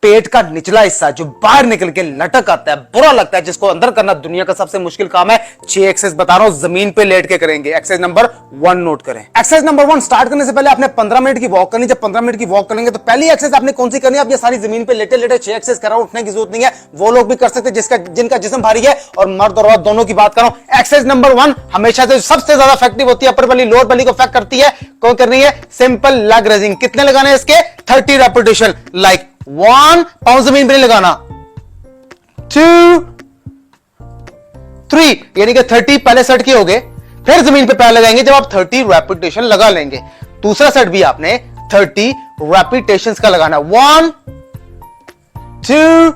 पेट का निचला हिस्सा जो बाहर निकल के लटक आता है, बुरा लगता है, जिसको अंदर करना दुनिया का सबसे मुश्किल काम है। 6 एक्सरसाइज बता रहा हूं, जमीन पे लेट के करेंगे। एक्सरसाइज नंबर 1 नोट करें। एक्सरसाइज नंबर 1 स्टार्ट करने से पहले आपने 15 मिनट की वॉक करनी। जब 15 मिनट की वॉक करेंगे तो पहली एक्सरसाइज आपने कौन सी करनी है? आप ये सारी जमीन पे लेटे लेटे 6 एक्सरसाइज कर रहा हूं, उठने की जरूरत नहीं है, वो लोग भी कर सकते जिनका जिस्म भारी है, और मर्द और औरत दोनों की बात कर रहा हूं। एक्सरसाइज नंबर 1 हमेशा से सबसे ज्यादा इफेक्टिव होती है, अपर बेली लोअर बेली को इफेक्ट करती है। कौन करनी है? Simple leg raising. कितने लगाने हैं इसके? 30 रेपिटेशन। लाइक 1 पाउंड जमीन पे नहीं लगाना, 2 3 यानी कि 30 पहले सेट के हो गए, फिर जमीन पे पैर लगाएंगे जब आप 30 रेपिटेशन लगा लेंगे। दूसरा सेट भी आपने 30 रेपिटेशंस का लगाना, 1 2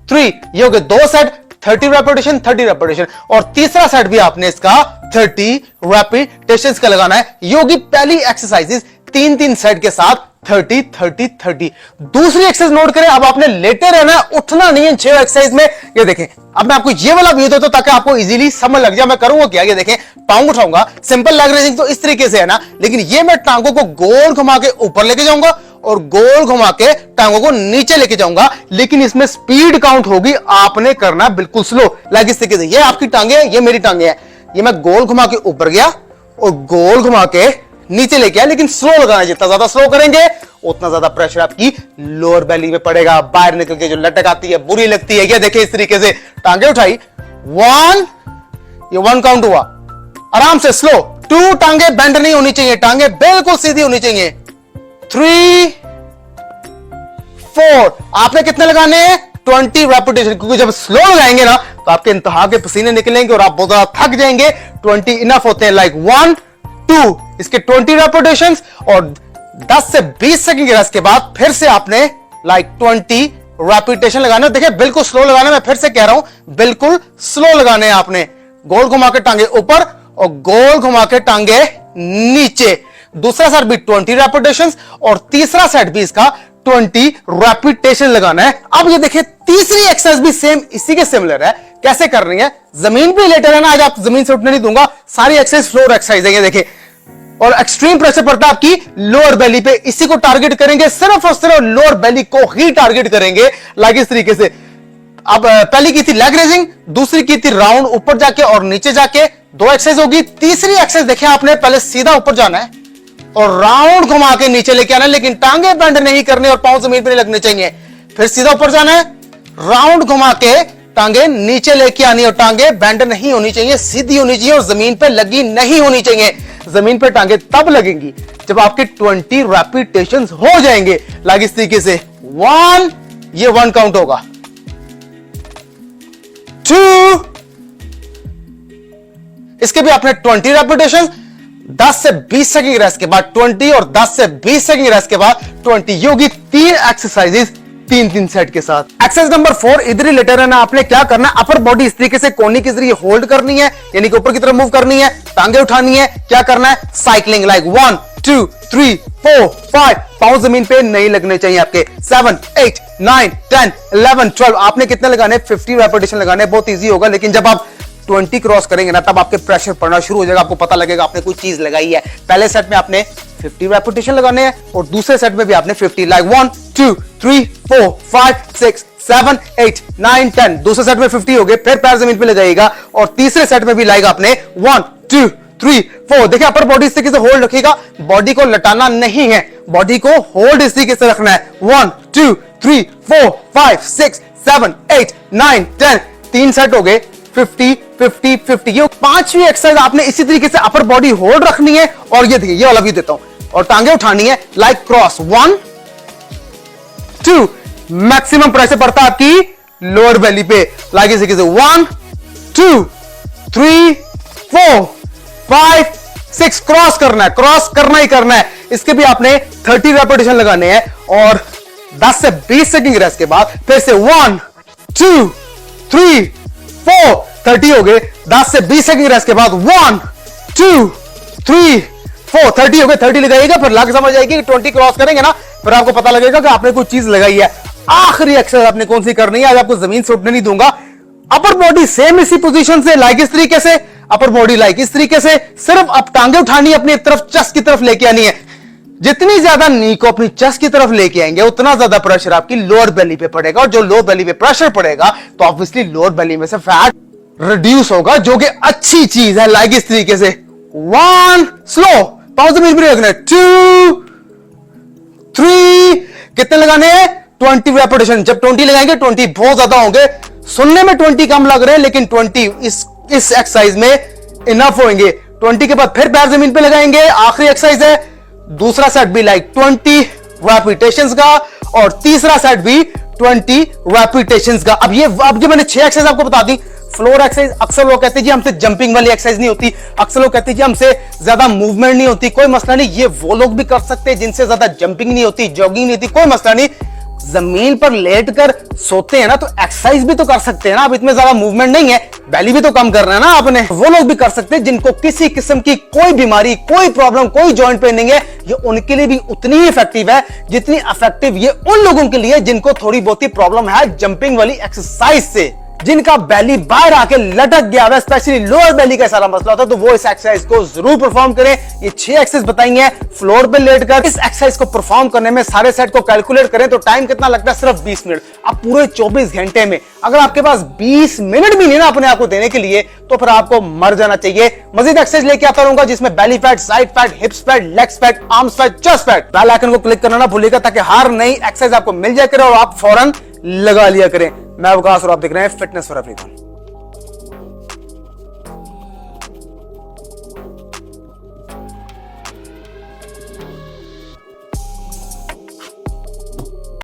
3 ये हो गए 2 सेट, 30 रेपिटेशन 30 रेपिटेशन। और तीसरा सेट भी आपने इसका 30 रेपिटेशंस का लगाना है। ये होगी पहली एक्सरसाइजेस 3-3 सेट के साथ 30 30 30। दूसरी एक्सरसाइज नोट करें, अब आपने लेटे रहना है, उठना नहीं है 6 एक्सरसाइज में। ये देखें, अब मैं आपको ये वाला व्यू देता हूं ताकि आपको इजीली समझ लग जाए मैं करूंगा क्या। ये देखें, टांग उठाऊंगा, सिंपल लेग रेजिंग तो इस तरीके से है ना, लेकिन ये मैं टांगों को गोल घुमा के ऊपर लेके जाऊंगा और गोल घुमा के टांगों को नीचे लेके जाऊंगा, लेकिन इसमें स्पीड काउंट होगी, आपने करना बिल्कुल स्लो। लाइक इस तरीके से, ये आपकी टांगे है, ये मेरी टांगे है, ये मैं गोल घुमा के ऊपर गया और गोल घुमा के नीचे लेके आया, लेकिन स्लो लगाना। जितना ज्यादा स्लो करेंगे उतना ज्यादा प्रेशर आपकी लोअर बेली में पड़ेगा, बाहर निकल के जो लटक आती है बुरी लगती है। ये देखिए इस तरीके से टांगे उठाई, 1 ये 1 काउंट हुआ, आराम से स्लो। 2 टांगे बेंड नहीं होनी चाहिए, टांगे बिल्कुल सीधी होनी चाहिए। 3 4 आपने कितने लगाने हैं? 20 रेपिटेशन, क्योंकि जब स्लो लगाएंगे ना तो आपके इंतहा के पसीने निकलेंगे और आप बहुत ज्यादा थक जाएंगे। 20 इनफ होते हैं। लाइक 1 2 इसके 20 रेपिटेशंस और 10 से 20 सेकंड के रेस्ट के बाद फिर से आपने लाइक 20 रेपिटेशन लगाना। देखिए बिल्कुल स्लो लगाना, मैं फिर से कह रहा हूं बिल्कुल स्लो लगाने हैं आपने। गोल घुमा के टांगे ऊपर और गोल घुमा के टांगे नीचे। दूसरा सेट भी 20 रेपिटेशंस और तीसरा सेट भी इसका 20 रेपिटेशन लगाना है। अब ये देखिए तीसरी एक्सरसाइज भी सेम इसी के सिमिलर है। कैसे कर रही है? जमीन पे लेटे रहना, आज आप जमीन से उठने नहीं दूंगा, सारी एक्सरसाइज फ्लोर एक्सरसाइज है। ये देखिए, और एक्सट्रीम प्रेशर पड़ता है आपकी लोअर बेली पे, इसी को टारगेट करेंगे, सिर्फ और सिर्फ लोअर बेली को ही टारगेट करेंगे। लाइक इस तरीके से। अब पहली की थी लेग रेजिंग, दूसरी की थी राउंड ऊपर जाके और नीचे जाके, 2 एक्सरसाइज होगी। तीसरी एक्सरसाइज देखिए आपने पहले सीधा ऊपर जाना है और राउंड घुमा के नीचे लेके आना है, लेकिन टांगे बेंड नहीं करने और पांव जमीन पे नहीं लगने चाहिए। फिर सीधा ऊपर जाना है, राउंड घुमा के टांगे नीचे लेके आनी और टांगे बेंड नहीं होनी चाहिए, सीधी होनी चाहिए और जमीन पे लगी नहीं होनी चाहिए। जमीन पे टांगे तब लगेंगी जब आपके 20 रेपिटेशंस हो जाएंगे। लाइक इस तरीके से, 1 ये 1 काउंट होगा, 2 इसके भी आपने 20 रेपिटेशंस, 10 से 20 सेकंड रेस्ट के बाद 20 और 10 से 20 सेकंड रेस्ट के बाद 20। योगी 3 एक्सरसाइजेस 3-3 सेट के साथ। एक्सरसाइज नंबर 4 इधर ही लेटे रहना। आपने क्या करना है? अपर बॉडी इस तरीके से कोनी के जरिए होल्ड करनी है, यानी कि ऊपर की तरफ मूव करनी है, टांगे उठानी है। क्या करना है? साइकिलिंग। लाइक 1 2 3 4 5 पांव जमीन पे नहीं लगने चाहिए आपके। 7 8 9 10 11 12 आपने कितने लगाने? 50 रेपिटेशन लगाने। बहुत इजी होगा, लेकिन जब आप 20 क्रॉस करेंगे ना तब आपके प्रेशर पड़ना शुरू हो जाएगा, आपको पता लगेगा आपने कोई चीज लगाई है। पहले सेट में आपने 50 रेपिटेशन लगाने हैं और दूसरे सेट में भी आपने 50। लाइक 1 2 3 4 5 6 7 8 9 10 दूसरे सेट में 50 हो गए। फिर पैर जमीन पे लगाइएगा और तीसरे सेट में भी लाइक आपने 1 2 3 4। देखिए अपर बॉडी इस तरीके से होल्ड रखिएगा, बॉडी को लटाना नहीं है, बॉडी को होल्ड इस तरीके से रखना है। 1 2 3 4 5 6 7 8 9 10 3 सेट हो गए। 50 50 50 ये 5वीं एक्सरसाइज आपने इसी तरीके से अपर बॉडी होल्ड रखनी है। और ये देखिए, ये वाला भी देता हूं, और टांगे उठानी है लाइक क्रॉस। 1 2 मैक्सिमम प्रेशर पड़ता है आपकी लोअर बेली पे। लाइक इस तरीके से 1 2 3 4 5 6 क्रॉस करना है, क्रॉस करना ही करना है। इसके भी आपने 30 रेपिटेशन लगाने हैं और 10 से 20 सेकंड रेस्ट के बाद फिर से 1 2 3 4 30 हो गए। 10 से 20 सेकंड रेस्ट के बाद 1 2 3 4 30 हो गए। 30 लगाइएगा, फिर लग समझ आएगी कि 20 क्रॉस करेंगे ना, फिर आपको पता लगेगा कि आपने कोई चीज लगाई है। आखिरी एक्सरसाइज आपने कौन सी करनी है? आज आपको जमीन से उठने नहीं दूंगा। अपर बॉडी सेम इसी पोजीशन से, लाइक इस तरीके से, अपर बॉडी लाइक इस तरीके से, सिर्फ अब टांगे उठानी है अपनी तरफ, चेस्ट की तरफ लेके आनी है। जितनी ज्यादा नी को अपनी चेस्ट की तरफ लेके आएंगे उतना ज्यादा प्रेशर आपकी लोअर बेली पे पड़ेगा, और जो लोअर बेली पे प्रेशर पड़ेगा तो ऑब्वियसली लोअर बेली में से फैट रिड्यूस होगा, जो कि अच्छी चीज है। लाइक इस तरीके से 1 स्लो पाउज बीच में रखना, 2 3 कितने लगाने हैं 20 रेपिटेशन। जब 20 लगाएंगे 20 बहुत ज्यादा होंगे, सुनने में 20 कम लग रहे हैं लेकिन 20 इस एक्सरसाइज में इनफ होंगे। 20 के बाद फिर पैर जमीन पे लगाएंगे, आखिरी एक्सरसाइज है। दूसरा सेट भी लाइक 20 रेपिटेशंस का और तीसरा सेट भी 20 रेपिटेशंस का। अब जो मैंने 6 एक्सरसाइज आपको बता दी, फ्लोर एक्सरसाइज अक्सर लोग कहते हैं जी हमसे जंपिंग वाली एक्सरसाइज नहीं होती, अक्सर लोग कहते हैं जी हमसे ज्यादा मूवमेंट नहीं होती। कोई मसला नहीं, ये वो लोग भी कर सकते हैं जिनसे ज्यादा जंपिंग नहीं होती, जॉगिंग नहीं होती, कोई मसला नहीं। जमीन पर लेटकर सोते हैं ना तो एक्सरसाइज भी तो कर सकते हैं ना। अब इतने ज्यादा मूवमेंट नहीं है, बैली भी तो कम करना है ना आपने। वो लोग भी कर सकते हैं जिनको किसी किस्म की कोई बीमारी, कोई प्रॉब्लम, कोई जॉइंट पेन नहीं है। ये उनके लिए भी उतनी ही इफेक्टिव है जितनी इफेक्टिव ये उन लोगों के लिए जिनको थोड़ी बहुत ही प्रॉब्लम है जंपिंग वाली एक्सरसाइज से, जिनका बेली बाहर आके लटक गया है, स्पेशली लोअर बेली का सारा मसला होता है। तो वो इस एक्सरसाइज को जरूर परफॉर्म करें। ये 6 एक्सरसाइज बताएंगे फ्लोर पे लेटकर। इस एक्सरसाइज को परफॉर्म करने में सारे सेट को कैलकुलेट करें तो टाइम कितना लगता है, सिर्फ 20 मिनट। अब पूरे 24 घंटे में अगर आपके पास 20 मिनट भी नहीं ना अपने आप को देने के लिए, तो फिर आपको मर जाना चाहिए। मजीद एक्सरसाइज लेके आता रहूंगा जिसमें belly fat, side fat, hips fat, legs fat, arms fat, chest fat. Bell icon को क्लिक करना ना भूलिएगा ताकि हर नई एक्सरसाइज आपको मिल जाए करे और आप फौरन लगा लिया करें। मैं अवकाश और आप देख रहे हैं फिटनेस फॉर एवरीवन।